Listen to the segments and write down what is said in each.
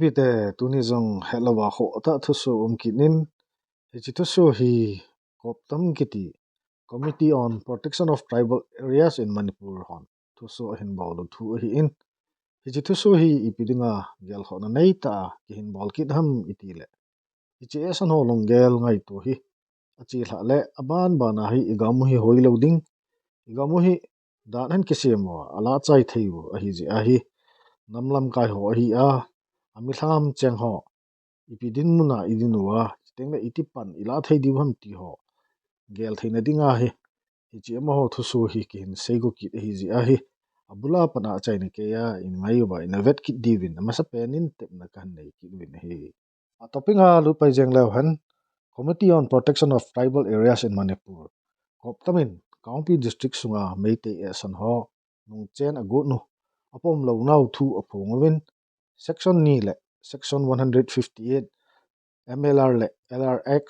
bite tunizong helawa ho ta thusu umkinin hichi thusu hi koptam kiti Committee on Protection of Tribal Areas in Manipur hon thusu hin bawlu thu hi in hichi thusu hi ipidinga gel hona nei ta ki hin bol kit ham itile hichi esan ho longel ngai tu hi achi hla le aban bana hi igamu hi hoiloding igamu hi dan han kisemo ala chai theiu a hi ji a hi namlam kai ho hi a ami thlam cheng ho ipidin muna idinuwa tengla itipan ila thei diu ham ti ho gel theina dinga hi hichi ema ho thusu hi kin seigo kit hi ji a hi abula pana chaina ke ya in ngai ba in vet kit divin amasa penin tepna kan nei kit win hi a topping a lu pai jeng lew han Committee on Protection of Tribal Areas in Manipur koptamin Kaungpi district sunga meite Ehsaan ho nung chen agut nu apom lo nau thu apongwin section ni le section 158 MLR le LRX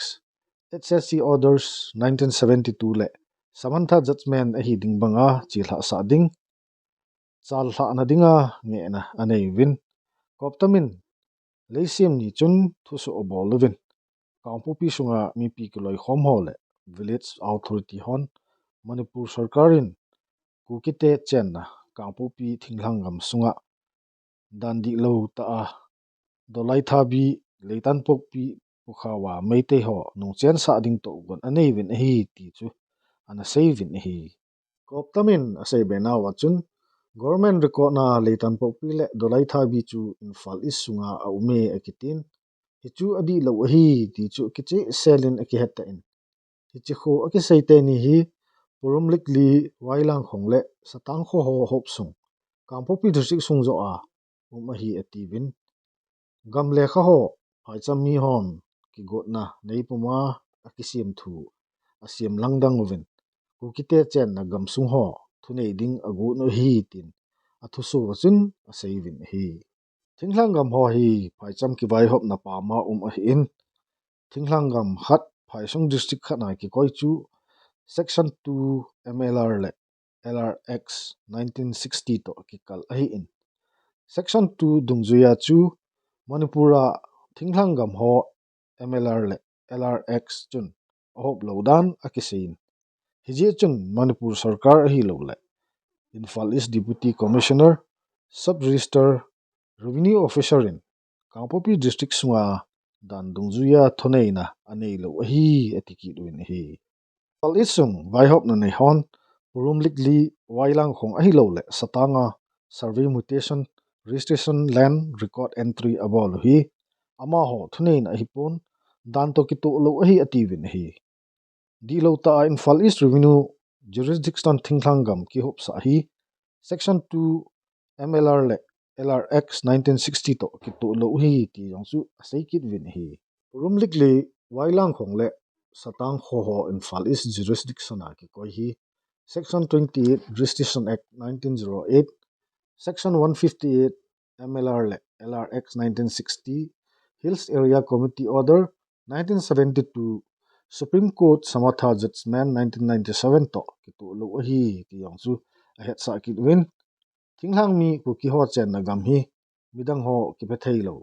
HSC orders 1972 le Samantha judgment a hi ding banga chilha sa ding chal hla na dinga nge na anei win koptamin leisim ni chun thusu obolwin Kaungpi sunga mi pi kiloi khom ho le village authority hon Manipur sarkarin KUKI te chen na Kaungpi thinglangam sunga dandi lo ta a dolai thabi leitan pokpi pukhawa meite ho nung chen sa ding to gon anei win hi ti chu ana sei win hi koptamin asei bena wachun government record na leitan pokpi le dolai thabi chu infal is sunga a ume akitin hi chu adi lo hi ti chu kichi selin aki heta in hi chi kho aki seite ni hi purumlik li wailang khongle satang kho ho hop sung Kaungpi district sung zo a hi ativin gam lekha ho phai cham mi hon ki gotna nei puma akisim thu asiam langdang win kukite chen na gam sung ho thunei ding agu no hi tin athusu wachun asei win hi thinglang gam ho hi phai cham ki vai hop na pa ma a hi in thinglang gam khat phai sung district khat na ki koi chu section 2 MLR le LRX 1960 to ki kal a hi in section 2 dungzuya chu Manipura thinglang gam ho MLR le LRX chun ahop lodan akisin hiji chun Manipur sarkar hi lo le Infal East Deputy Commissioner Sub Register Revenue Officer in Kaungpi district sunga dan dungzuya thonei na anei lo hi atiki duin hi Infal East sung vai hop na nei hon purumlik li wailang khong a hi lo le satanga survey mutation registration land record entry abol hi ama ho thunein a hi pon dan to ki to lo a hi ativin hi di lo ta Infal East Revenue Jurisdiction thingthang gam ki hop sa hi section 2 MLR le LRX 1960 to ki to lo hi ti yong chu sei kit win hi purumlik li wailang khong le satang kho ho Infal East Jurisdiction a ki koi hi section 28 Registration Act 1908 section 158 MLR le LRX 1960 Hills Area Committee Order 1972 Supreme Court Samatha Judgment 1997 to ki to lo hi ti yong chu a het sa kit win thinglang mi KUKI ho chen na gam hi midang ho ki pe thei lo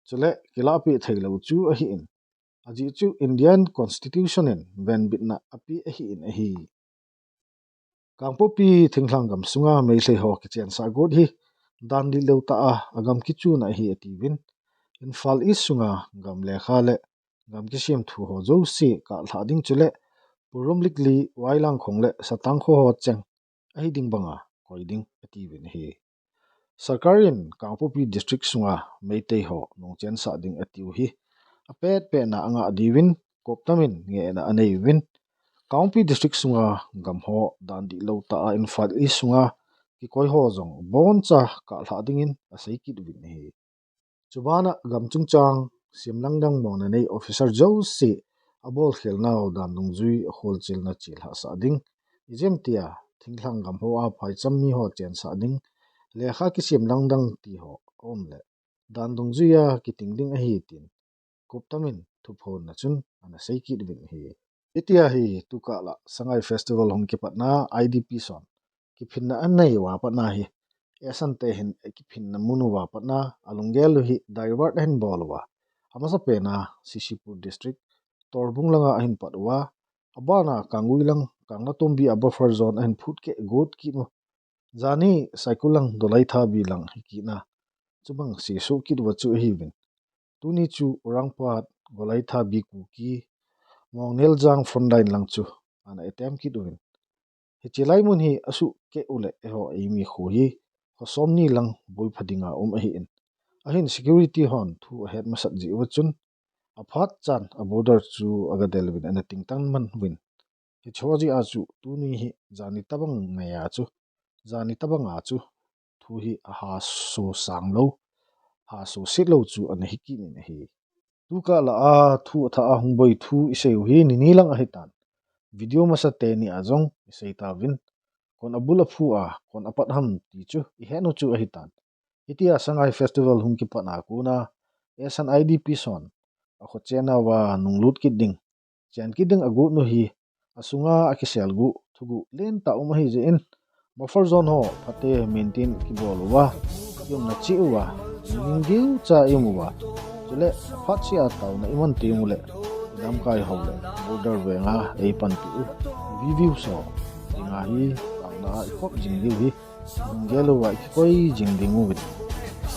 chule kila pi thei lo chu a hi in aji chu Indian Constitution in ben bitna api a hi in a hi Kaungpi thinglang gam sunga mei hlei ho ki chen sa god hi dan di lo ta a agam ki chu na hi ativin Infal East sunga gam lekha le gam ki sim thu ho zo si ka thla ding chule purumlik li wailang khong le satang kho ho cheng a hi ding banga koi ding ativin hi sarkarin Kaungpi district sunga meite ho nong chen sa ding atiu hi apet pe na anga adiwin koptamin nge na anei win Kaungpi district sunga gam ho dan di lo ta Infal East sunga ki koi ho zong bon cha ka thla dingin a sei kit win hi chubana gam chungchang simlangdang mona nei officer jo si abol khelnaw dan dungzui hol chilna chilha sa ding ijem tia thinglang gam ho a phai cham mi ho chen sa ding lekha ki simlangdang ti ho omle dan dungzuya ki tingding a hi tin koptamin thuphon na chun ana sei kit win hi itia hi tukala sangai festival hong ki patna IDP son ki phinna an nei wa patna hi Ehsaan te hin ekiphin na munuwa patna alungel hi divert hen bolwa amasa pena Sisipur district torbung langa hin patwa abana kanguilang kangna tombi a buffer zone hen phut ke god ki mo zani saikulang dolai tha bilang hikina chubang se so ki wa chu hi win tuni chu orangpat golai tha bi KUKI mongnel jang frontline lang chu ana etem ki duin hi chilai mun hi asu ke ule eho emi kho hi somni lang boi phadinga hi in ahin security hon thu head masat ji wachun aphat chan a border chu aga delwin ana tingtang man win hi choji a chu tuni hi jani tabang maya chu zani tabanga chu thu hi a ha so sanglo ha so sitlo chu ana hiki ni hi tu ka la a thu tha a hungboi thu iseu hi ni nilang a hitan video masate ni azong isei ta win kon abula phu a kon apat ham ti chu I henu chu a hitan itia sangai festival humki pana kuna Ehsaan IDP son a khochena wa nunglut kiding chan kiding agu no hi asunga akiselgu thugu len ta hi je in buffer zone ho phate maintain ki bolwa yum na chi wa ningdiu cha imuwa chule phat sia taw na iman ti mule dam kai hole border wenga e pan tu view so inga hi na ikop jingdi hi ngelo wa koi jingdingu wit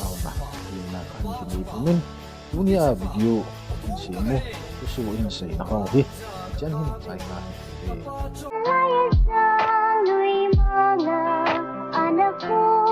awna ina kan ki min dunia video in simu su in sei na ho hi chan hin sai ka e